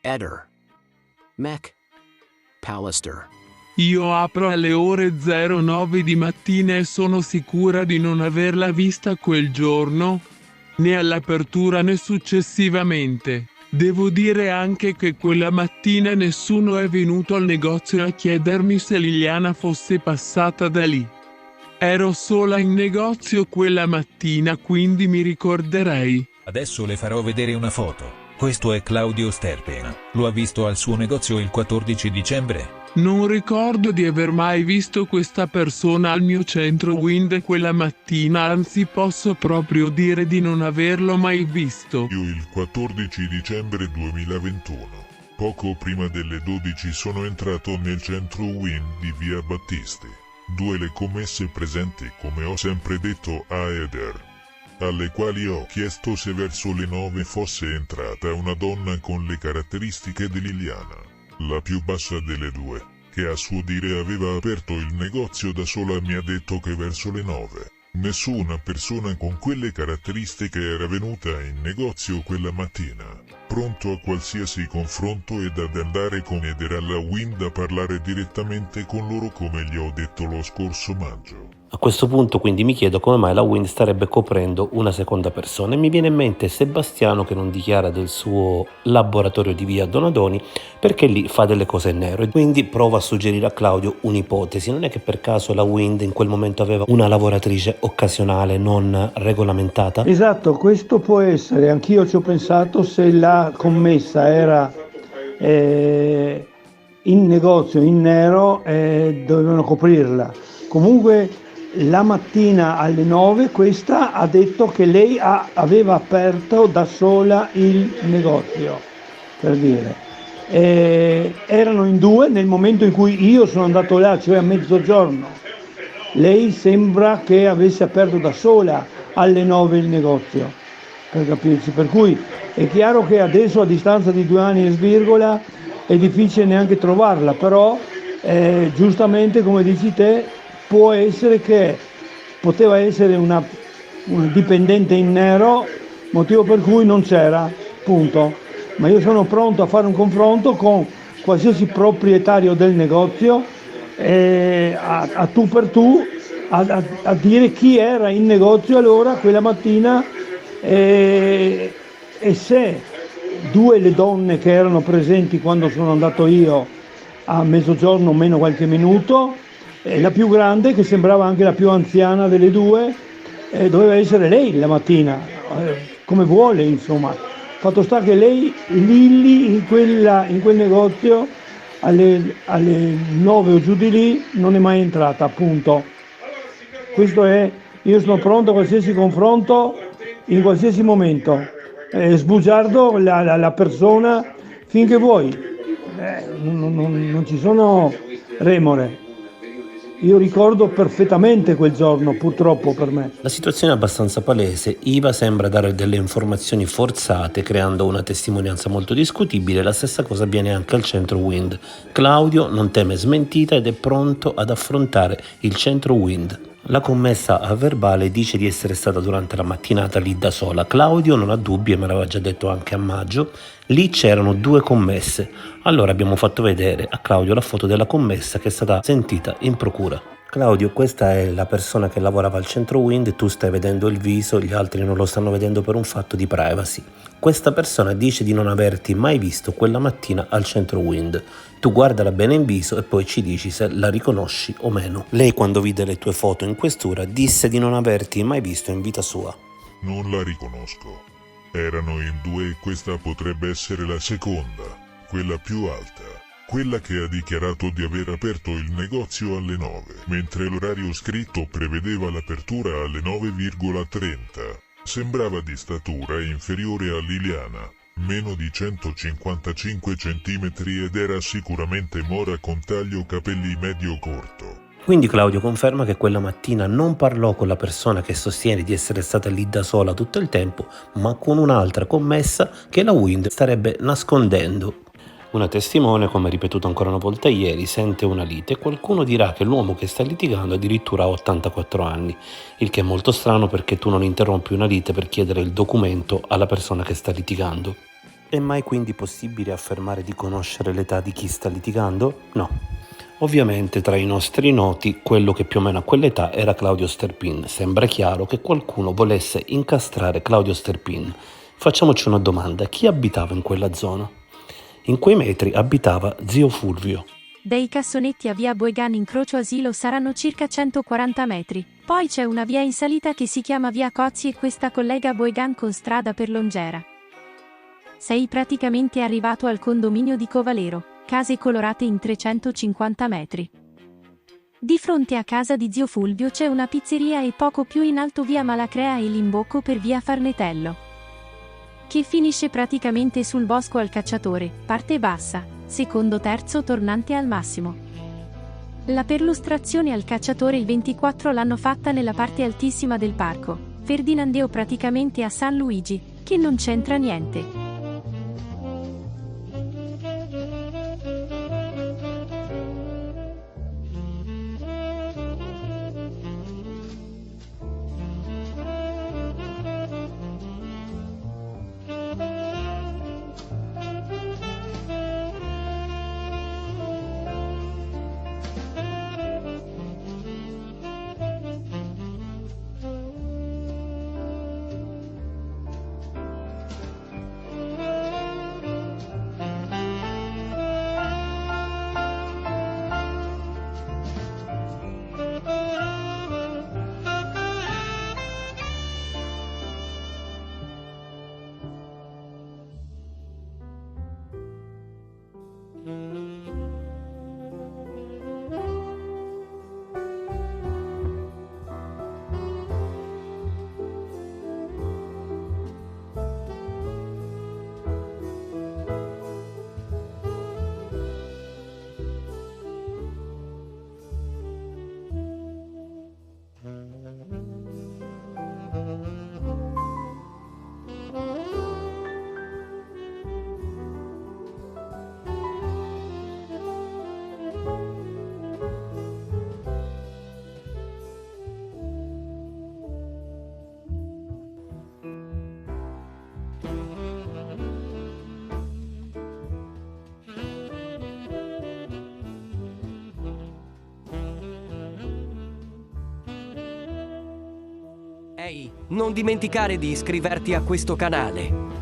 Eder. Mech. Pallister. Io apro alle ore 09 di mattina e sono sicura di non averla vista quel giorno, né all'apertura né successivamente. Devo dire anche che quella mattina nessuno è venuto al negozio a chiedermi se Liliana fosse passata da lì. Ero sola in negozio quella mattina, quindi mi ricorderei. Adesso le farò vedere una foto. Questo è Claudio Sterpena. Lo ha visto al suo negozio il 14 dicembre? Non ricordo di aver mai visto questa persona al mio centro Wind quella mattina, anzi posso proprio dire di non averlo mai visto. Io il 14 dicembre 2021, poco prima delle 12 sono entrato nel centro Wind di via Battisti. 2 le commesse presenti, come ho sempre detto a Eder, alle quali ho chiesto se verso le 9 fosse entrata una donna con le caratteristiche di Liliana, la più bassa delle due, che a suo dire aveva aperto il negozio da sola. Mi ha detto che verso le 9 nessuna persona con quelle caratteristiche era venuta in negozio quella mattina, pronto a qualsiasi confronto ed ad andare con Eder alla Wind a parlare direttamente con loro come gli ho detto lo scorso maggio. A questo punto quindi mi chiedo come mai la Wind starebbe coprendo una seconda persona e mi viene in mente Sebastiano che non dichiara del suo laboratorio di via Donadoni perché lì fa delle cose in nero e quindi prova a suggerire a Claudio un'ipotesi. Non è che per caso la Wind in quel momento aveva una lavoratrice occasionale non regolamentata? Esatto, questo può essere, anch'io ci ho pensato, se la commessa era in negozio in nero dovevano coprirla. Comunque la mattina alle 9 questa ha detto che lei aveva aperto da sola il negozio, per dire. Erano in 2 nel momento in cui io sono andato là, cioè a mezzogiorno. Lei sembra che avesse aperto da sola alle 9 il negozio, per capirci. Per cui è chiaro che adesso a distanza di 2 anni e svirgola è difficile neanche trovarla, però giustamente come dici te, può essere che poteva essere una dipendente in nero, motivo per cui non c'era, punto. Ma io sono pronto a fare un confronto con qualsiasi proprietario del negozio, a tu per tu, a dire chi era in negozio allora quella mattina e se 2 le donne che erano presenti quando sono andato io a mezzogiorno meno qualche minuto, la più grande, che sembrava anche la più anziana delle 2, doveva essere lei la mattina, come vuole insomma. Fatto sta che lei lì in quel negozio alle 9 o giù di lì non è mai entrata, appunto. Questo è, io sono pronto a qualsiasi confronto in qualsiasi momento, sbugiardo la persona finché vuoi, non ci sono remore. Io ricordo perfettamente quel giorno, purtroppo per me. La situazione è abbastanza palese, Iva sembra dare delle informazioni forzate creando una testimonianza molto discutibile, la stessa cosa avviene anche al centro Wind. Claudio non teme smentita ed è pronto ad affrontare il centro Wind. La commessa a verbale dice di essere stata durante la mattinata lì da sola. Claudio non ha dubbi e me l'aveva già detto anche a maggio. Lì c'erano 2 commesse. Allora abbiamo fatto vedere a Claudio la foto della commessa che è stata sentita in procura. Claudio, questa è la persona che lavorava al centro Wind, tu stai vedendo il viso, gli altri non lo stanno vedendo per un fatto di privacy. Questa persona dice di non averti mai visto quella mattina al centro Wind. Tu guardala bene in viso e poi ci dici se la riconosci o meno. Lei, quando vide le tue foto in questura, disse di non averti mai visto in vita sua. Non la riconosco. Erano in 2 e questa potrebbe essere la seconda, quella più alta. Quella che ha dichiarato di aver aperto il negozio alle 9, mentre l'orario scritto prevedeva l'apertura alle 9,30. Sembrava di statura inferiore a Liliana, meno di 155 cm ed era sicuramente mora con taglio capelli medio corto. Quindi Claudio conferma che quella mattina non parlò con la persona che sostiene di essere stata lì da sola tutto il tempo, ma con un'altra commessa che la Wind starebbe nascondendo. Una testimone, come ripetuto ancora una volta ieri, sente una lite e qualcuno dirà che l'uomo che sta litigando addirittura ha 84 anni, il che è molto strano perché tu non interrompi una lite per chiedere il documento alla persona che sta litigando. È mai quindi possibile affermare di conoscere l'età di chi sta litigando? No. Ovviamente tra i nostri noti, quello che più o meno a quell'età era Claudio Sterpin. Sembra chiaro che qualcuno volesse incastrare Claudio Sterpin. Facciamoci una domanda: chi abitava in quella zona? In quei metri abitava zio Fulvio. Dei cassonetti a via Boegan incrocio asilo saranno circa 140 metri. Poi c'è una via in salita che si chiama via Cozzi e questa collega Boegan con strada per Longera. Sei praticamente arrivato al condominio di Covalero, case colorate in 350 metri. Di fronte a casa di zio Fulvio c'è una pizzeria e poco più in alto via Malacrea e l'imbocco per via Farnetello, che finisce praticamente sul bosco al Cacciatore, parte bassa, secondo terzo tornante al massimo. La perlustrazione al Cacciatore il 24 l'hanno fatta nella parte altissima del parco, Ferdinandeo praticamente a San Luigi, che non c'entra niente. Ehi, non dimenticare di iscriverti a questo canale.